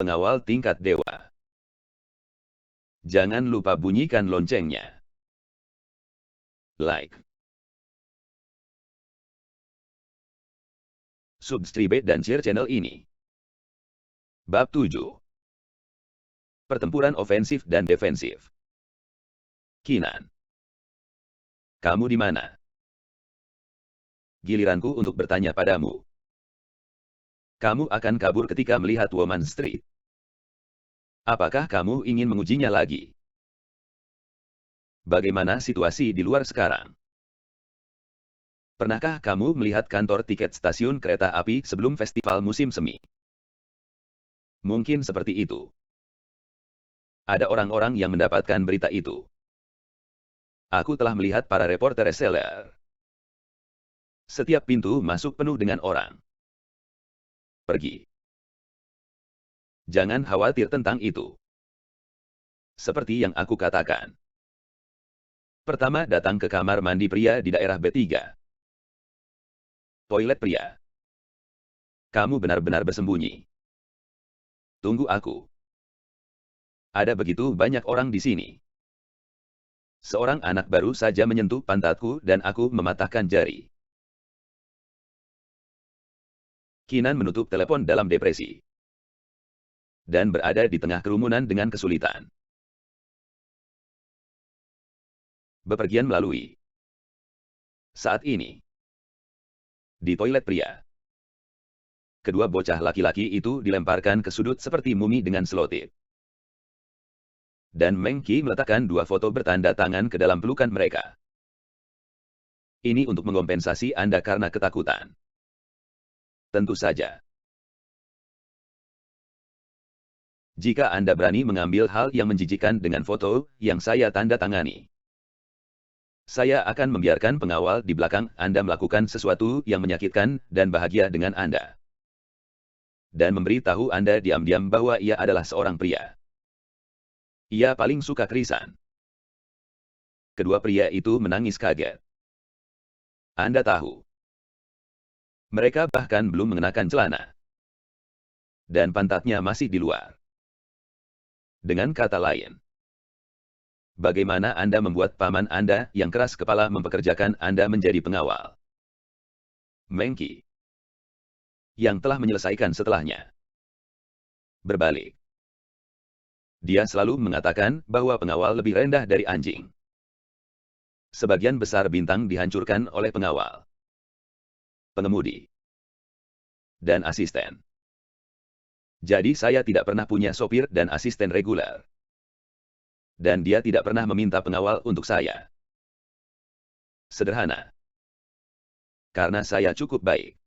Pengawal tingkat dewa. Jangan lupa bunyikan loncengnya. Like, subscribe dan share channel ini. Bab 7. Pertempuran ofensif dan defensif. Kinan. Kamu di mana? Giliranku untuk bertanya padamu. Kamu akan kabur ketika melihat Woman Street. Apakah kamu ingin mengujinya lagi? Bagaimana situasi di luar sekarang? Pernahkah kamu melihat kantor tiket stasiun kereta api sebelum festival musim semi? Mungkin seperti itu. Ada orang-orang yang mendapatkan berita itu. Aku telah melihat para reporter reseller. Setiap pintu masuk penuh dengan orang. Pergi. Jangan khawatir tentang itu. Seperti yang aku katakan. Pertama datang ke kamar mandi pria di daerah B3. Toilet pria. Kamu benar-benar bersembunyi. Tunggu aku. Ada begitu banyak orang di sini. Seorang anak baru saja menyentuh pantatku dan aku mematahkan jari. Kinan menutup telepon dalam depresi. Dan berada di tengah kerumunan dengan kesulitan. Bepergian melalui. Saat ini. Di toilet pria. Kedua bocah laki-laki itu dilemparkan ke sudut seperti mumi dengan selotip. Dan Meng Qi meletakkan dua foto bertanda tangan ke dalam pelukan mereka. Ini untuk mengompensasi Anda karena ketakutan. Tentu saja. Jika Anda berani mengambil hal yang menjijikan dengan foto yang saya tanda tangani, saya akan membiarkan pengawal di belakang Anda melakukan sesuatu yang menyakitkan dan bahagia dengan Anda. Dan memberitahu Anda diam-diam bahwa ia adalah seorang pria. Ia paling suka kerisan. Kedua pria itu menangis kaget. Anda tahu. Mereka bahkan belum mengenakan celana. Dan pantatnya masih di luar. Dengan kata lain. Bagaimana Anda membuat paman Anda yang keras kepala mempekerjakan Anda menjadi pengawal? Meng Qi. Yang telah menyelesaikan setelahnya. Berbalik. Dia selalu mengatakan bahwa pengawal lebih rendah dari anjing. Sebagian besar bintang dihancurkan oleh pengawal, pengemudi, dan asisten. Jadi saya tidak pernah punya sopir dan asisten reguler. Dan dia tidak pernah meminta pengawal untuk saya. Sederhana. Karena saya cukup baik.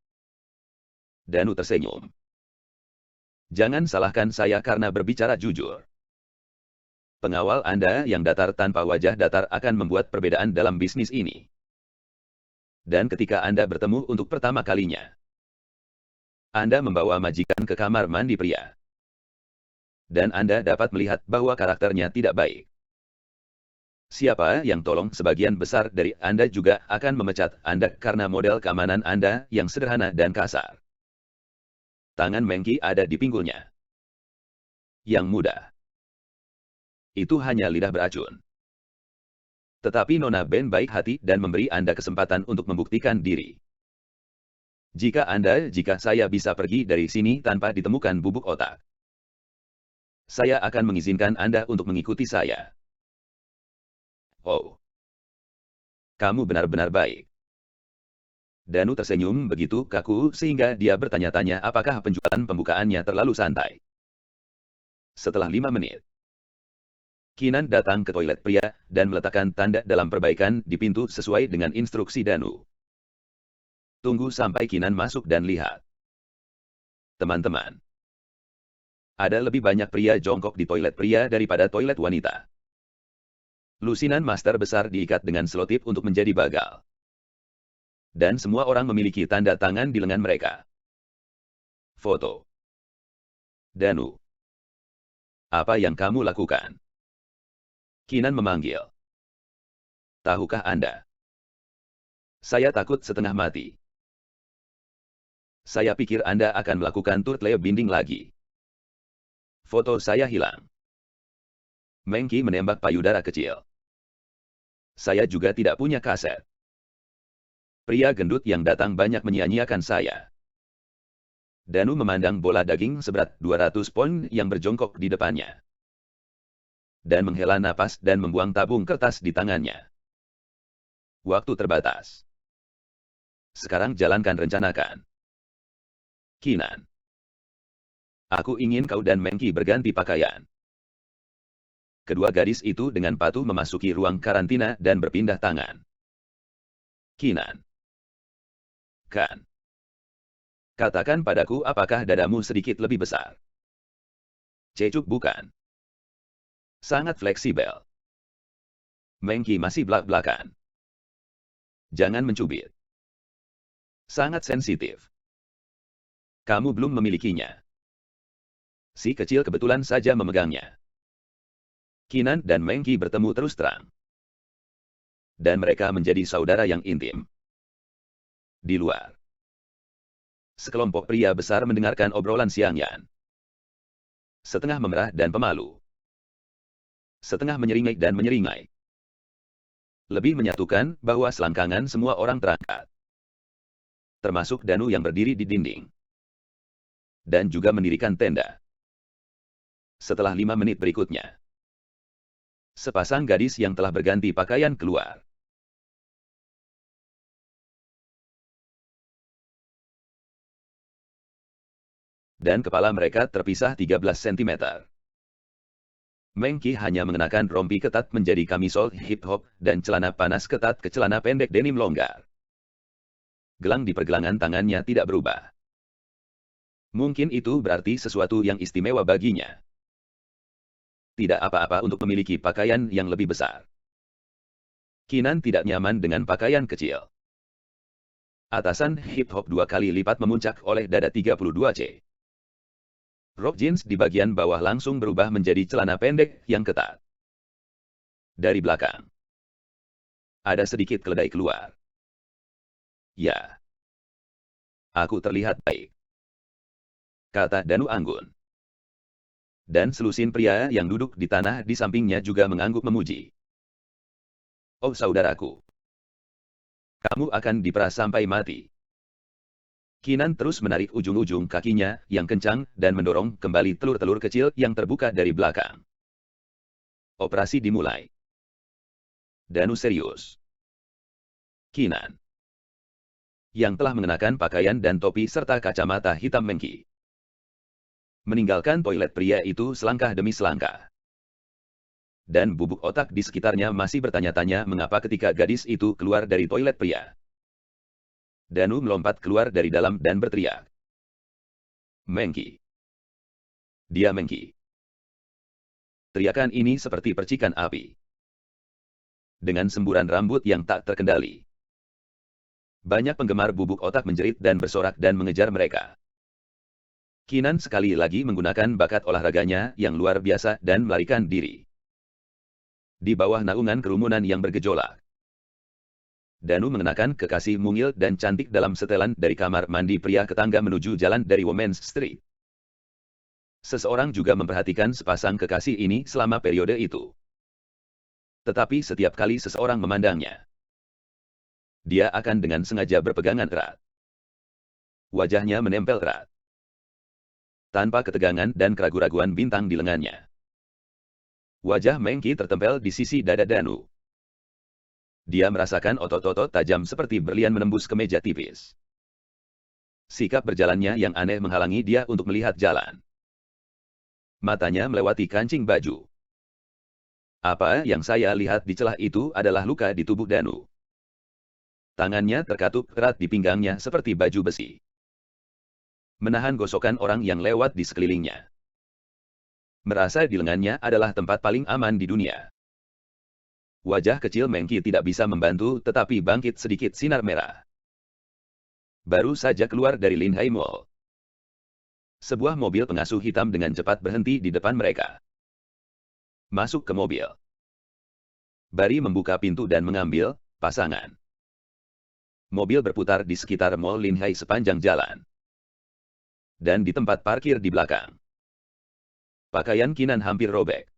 Danu tersenyum. Jangan salahkan saya karena berbicara jujur. Pengawal Anda yang datar tanpa wajah datar akan membuat perbedaan dalam bisnis ini. Dan ketika Anda bertemu untuk pertama kalinya, Anda membawa majikan ke kamar mandi pria. Dan Anda dapat melihat bahwa karakternya tidak baik. Siapa yang tolong sebagian besar dari Anda juga akan memecat Anda karena model keamanan Anda yang sederhana dan kasar. Tangan Meng Qi ada di pinggulnya. Yang mudah. Itu hanya lidah beracun. Tetapi Nona Ben baik hati dan memberi Anda kesempatan untuk membuktikan diri. Jika saya bisa pergi dari sini tanpa ditemukan bubuk otak, saya akan mengizinkan Anda untuk mengikuti saya. Oh. Kamu benar-benar baik. Danu tersenyum begitu kaku sehingga dia bertanya-tanya apakah penjualan pembukaannya terlalu santai. Setelah 5 menit, Kinan datang ke toilet pria dan meletakkan tanda dalam perbaikan di pintu sesuai dengan instruksi Danu. Tunggu sampai Kinan masuk dan lihat. Teman-teman. Ada lebih banyak pria jongkok di toilet pria daripada toilet wanita. Lusinan master besar diikat dengan selotip untuk menjadi bagal. Dan semua orang memiliki tanda tangan di lengan mereka. Foto. Danu. Apa yang kamu lakukan? Kinan memanggil. Tahukah Anda? Saya takut setengah mati. Saya pikir Anda akan melakukan tur telebinding lagi. Foto saya hilang. Mengki menembak payudara kecil. Saya juga tidak punya kaset. Pria gendut yang datang banyak menyia-nyiakan saya. Danu memandang bola daging seberat 200 pon yang berjongkok di depannya. Dan menghela napas dan membuang tabung kertas di tangannya. Waktu terbatas. Sekarang jalankan rencanakan. Kinan. Aku ingin kau dan Mengki berganti pakaian. Kedua gadis itu dengan patuh memasuki ruang karantina dan berpindah tangan. Kinan. Kan. Katakan padaku apakah dadamu sedikit lebih besar? Cecuk bukan. Sangat fleksibel. Mengki masih belak-belakan. Jangan mencubit. Sangat sensitif. Kamu belum memilikinya. Si kecil kebetulan saja memegangnya. Kinan dan Mengki bertemu terus terang. Dan mereka menjadi saudara yang intim. Di luar. Sekelompok pria besar mendengarkan obrolan siang Yan. Setengah memerah dan pemalu. Setengah menyeringai dan menyeringai. Lebih menyatukan bahwa selangkangan semua orang terangkat. Termasuk Danu yang berdiri di dinding. Dan juga mendirikan tenda. Setelah 5 menit berikutnya. Sepasang gadis yang telah berganti pakaian keluar. Dan kepala mereka terpisah 13 cm. Mengki hanya mengenakan rompi ketat menjadi kamisol hip-hop dan celana panas ketat ke celana pendek denim longgar. Gelang di pergelangan tangannya tidak berubah. Mungkin itu berarti sesuatu yang istimewa baginya. Tidak apa-apa untuk memiliki pakaian yang lebih besar. Kinan tidak nyaman dengan pakaian kecil. Atasan hip-hop 2 kali lipat memuncak oleh dada 32C. Rok jeans di bagian bawah langsung berubah menjadi celana pendek yang ketat. Dari belakang. Ada sedikit keledai keluar. Ya. Aku terlihat baik. Kata Danu anggun. Dan selusin pria yang duduk di tanah di sampingnya juga mengangguk memuji. Oh saudaraku. Kamu akan diperas sampai mati. Kinan terus menarik ujung-ujung kakinya yang kencang dan mendorong kembali telur-telur kecil yang terbuka dari belakang. Operasi dimulai. Danu serius. Kinan. Yang telah mengenakan pakaian dan topi serta kacamata hitam Mengki. Meninggalkan toilet pria itu selangkah demi selangkah. Dan bubuk otak di sekitarnya masih bertanya-tanya mengapa ketika gadis itu keluar dari toilet pria. Danu melompat keluar dari dalam dan berteriak. Mengki. Dia Mengki. Teriakan ini seperti percikan api. Dengan semburan rambut yang tak terkendali. Banyak penggemar bubuk otak menjerit dan bersorak dan mengejar mereka. Kinan sekali lagi menggunakan bakat olahraganya yang luar biasa dan melarikan diri. Di bawah naungan kerumunan yang bergejolak. Danu mengenakan kekasih mungil dan cantik dalam setelan dari kamar mandi pria ke tangga menuju jalan dari Women's Street. Seseorang juga memperhatikan sepasang kekasih ini selama periode itu. Tetapi setiap kali seseorang memandangnya, dia akan dengan sengaja berpegangan erat. Wajahnya menempel erat. Tanpa ketegangan dan keraguan-raguan bintang di lengannya. Wajah Mengki tertempel di sisi dada Danu. Dia merasakan otot-otot tajam seperti berlian menembus kemeja tipis. Sikap berjalannya yang aneh menghalangi dia untuk melihat jalan. Matanya melewati kancing baju. Apa yang saya lihat di celah itu adalah luka di tubuh Danu. Tangannya terkatup erat di pinggangnya seperti baju besi. Menahan gosokan orang yang lewat di sekelilingnya. Merasa di lengannya adalah tempat paling aman di dunia. Wajah kecil Mengki tidak bisa membantu tetapi bangkit sedikit sinar merah. Baru saja keluar dari Linhai Mall. Sebuah mobil pengasuh hitam dengan cepat berhenti di depan mereka. Masuk ke mobil. Bari membuka pintu dan mengambil pasangan. Mobil berputar di sekitar Mall Linhai sepanjang jalan. Dan di tempat parkir di belakang. Pakaian Kinan hampir robek.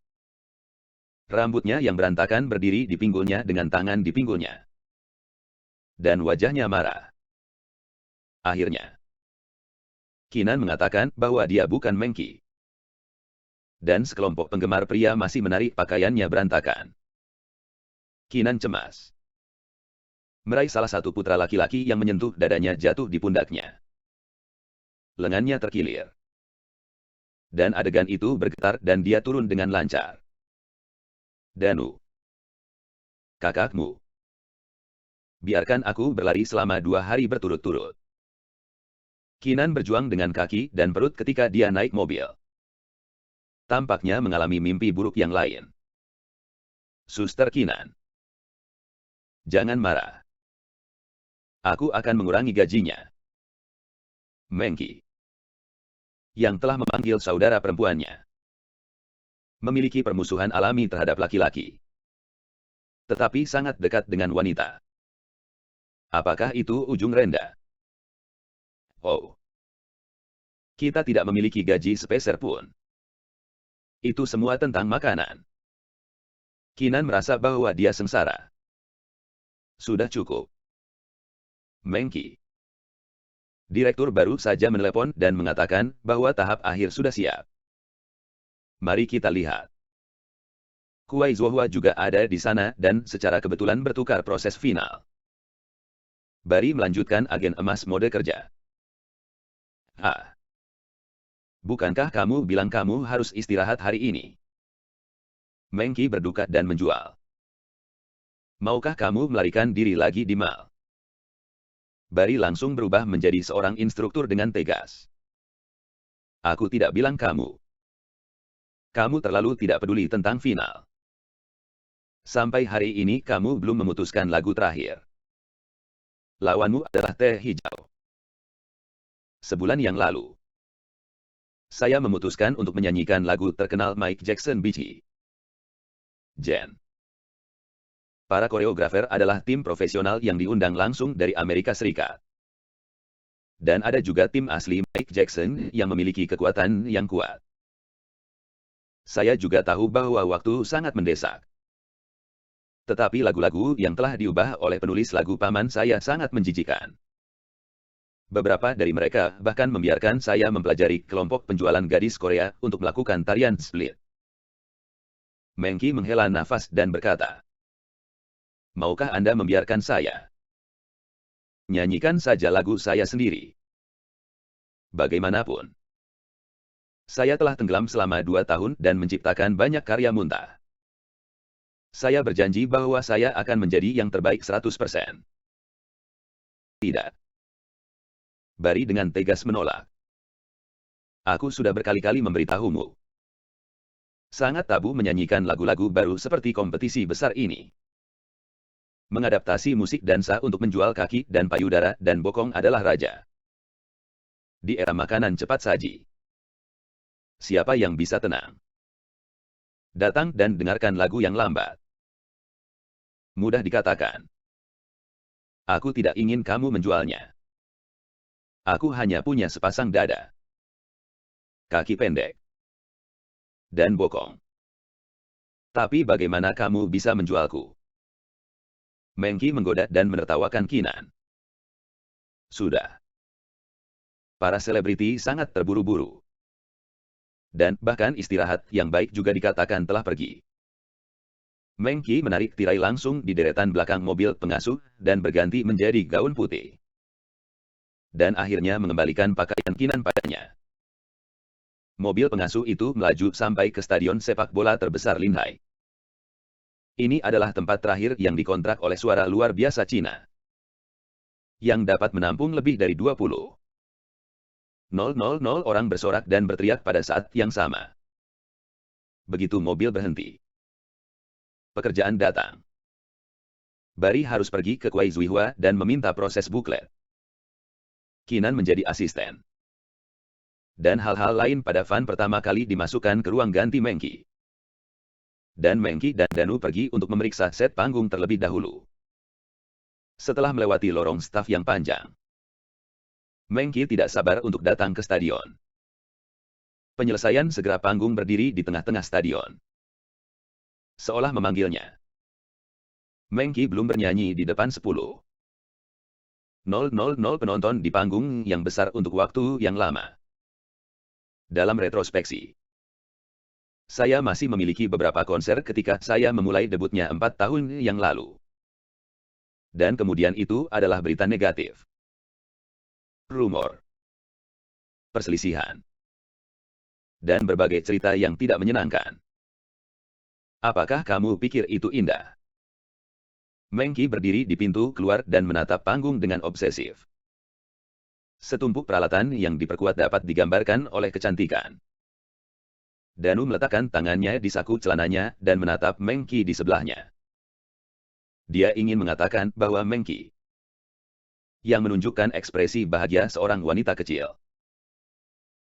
Rambutnya yang berantakan berdiri di pinggulnya dengan tangan di pinggulnya. Dan wajahnya marah. Akhirnya, Kinan mengatakan bahwa dia bukan Mengki. Dan sekelompok penggemar pria masih menarik pakaiannya berantakan. Kinan cemas. Meraih salah satu putra laki-laki yang menyentuh dadanya jatuh di pundaknya. Lengannya terkilir. Dan adegan itu bergetar dan dia turun dengan lancar. Danu. Kakakmu. Biarkan aku berlari selama 2 hari berturut-turut. Kinan berjuang dengan kaki dan perut ketika dia naik mobil. Tampaknya mengalami mimpi buruk yang lain. Suster Kinan. Jangan marah. Aku akan mengurangi gajinya. Mengki, yang telah memanggil saudara perempuannya, memiliki permusuhan alami terhadap laki-laki, tetapi sangat dekat dengan wanita. Apakah itu ujung rendah? Oh. Kita tidak memiliki gaji sepeser pun. Itu semua tentang makanan. Kinan merasa bahwa dia sengsara. Sudah cukup. Mengki. Direktur baru saja menelepon dan mengatakan bahwa tahap akhir sudah siap. Mari kita lihat. Kuai Zuohua juga ada di sana dan secara kebetulan bertukar proses final. Bari melanjutkan agen emas mode kerja. Bukankah kamu bilang kamu harus istirahat hari ini? Mengki berduka dan menjual. Maukah kamu melarikan diri lagi di mal? Bari langsung berubah menjadi seorang instruktur dengan tegas. Aku tidak bilang kamu. Kamu terlalu tidak peduli tentang final. Sampai hari ini kamu belum memutuskan lagu terakhir. Lawanmu adalah teh hijau. Sebulan yang lalu, saya memutuskan untuk menyanyikan lagu terkenal Mike Jackson Beachy. Jen. Para koreografer adalah tim profesional yang diundang langsung dari Amerika Serikat. Dan ada juga tim asli Mike Jackson yang memiliki kekuatan yang kuat. Saya juga tahu bahwa waktu sangat mendesak. Tetapi lagu-lagu yang telah diubah oleh penulis lagu paman saya sangat menjijikan. Beberapa dari mereka bahkan membiarkan saya mempelajari kelompok penjualan gadis Korea untuk melakukan tarian split. Mengki menghela nafas dan berkata, maukah Anda membiarkan saya nyanyikan saja lagu saya sendiri? Bagaimanapun, saya telah tenggelam selama 2 tahun dan menciptakan banyak karya muntah. Saya berjanji bahwa saya akan menjadi yang terbaik 100%. Tidak. Bari dengan tegas menolak. Aku sudah berkali-kali memberitahumu. Sangat tabu menyanyikan lagu-lagu baru seperti kompetisi besar ini. Mengadaptasi musik dansa untuk menjual kaki dan payudara dan bokong adalah raja. Di era makanan cepat saji. Siapa yang bisa tenang? Datang dan dengarkan lagu yang lambat. Mudah dikatakan. Aku tidak ingin kamu menjualnya. Aku hanya punya sepasang dada, kaki pendek, dan bokong. Tapi bagaimana kamu bisa menjualku? Mengki menggoda dan menertawakan Kinan. Sudah. Para selebriti sangat terburu-buru. Dan bahkan istirahat yang baik juga dikatakan telah pergi. Mengki menarik tirai langsung di deretan belakang mobil pengasuh dan berganti menjadi gaun putih. Dan akhirnya mengembalikan pakaian Kinan padanya. Mobil pengasuh itu melaju sampai ke stadion sepak bola terbesar Linhai. Ini adalah tempat terakhir yang dikontrak oleh Suara Luar Biasa Cina, yang dapat menampung lebih dari 20.000 orang bersorak dan berteriak pada saat yang sama. Begitu mobil berhenti, pekerjaan datang. Bari harus pergi ke Kuai Zuihua dan meminta proses buklet. Kinan menjadi asisten. Dan hal-hal lain pada Fan pertama kali dimasukkan ke ruang ganti Mengki. Dan Mengki dan Danu pergi untuk memeriksa set panggung terlebih dahulu. Setelah melewati lorong staf yang panjang, Mengki tidak sabar untuk datang ke stadion. Penyelesaian segera panggung berdiri di tengah-tengah stadion. Seolah memanggilnya. Mengki belum bernyanyi di depan 10.000 penonton di panggung yang besar untuk waktu yang lama. Dalam retrospeksi, saya masih memiliki beberapa konser ketika saya memulai debutnya 4 tahun yang lalu. Dan kemudian itu adalah berita negatif. Rumor. Perselisihan. Dan berbagai cerita yang tidak menyenangkan. Apakah kamu pikir itu indah? Mengki berdiri di pintu keluar dan menatap panggung dengan obsesif. Setumpuk peralatan yang diperkuat dapat digambarkan oleh kecantikan. Danu meletakkan tangannya di saku celananya dan menatap Mengki di sebelahnya. Dia ingin mengatakan bahwa Mengki yang menunjukkan ekspresi bahagia seorang wanita kecil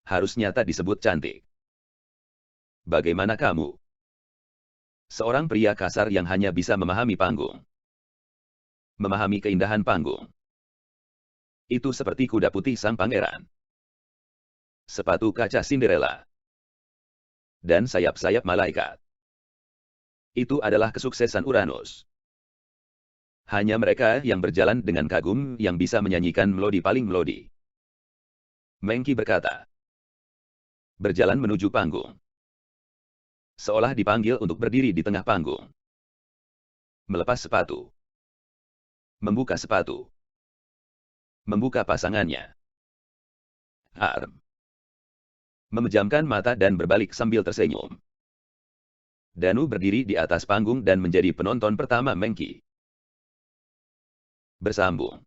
harus nyata disebut cantik. Bagaimana kamu? Seorang pria kasar yang hanya bisa memahami panggung. Memahami keindahan panggung. Itu seperti kuda putih sang pangeran. Sepatu kaca Cinderella. Dan sayap-sayap malaikat. Itu adalah kesuksesan Uranus. Hanya mereka yang berjalan dengan kagum yang bisa menyanyikan melodi paling melodi. Mengki berkata. Berjalan menuju panggung. Seolah dipanggil untuk berdiri di tengah panggung. Melepas sepatu. Membuka sepatu. Membuka pasangannya. Arm. Memejamkan mata dan berbalik sambil tersenyum. Danu berdiri di atas panggung dan menjadi penonton pertama Mengki. Bersambung.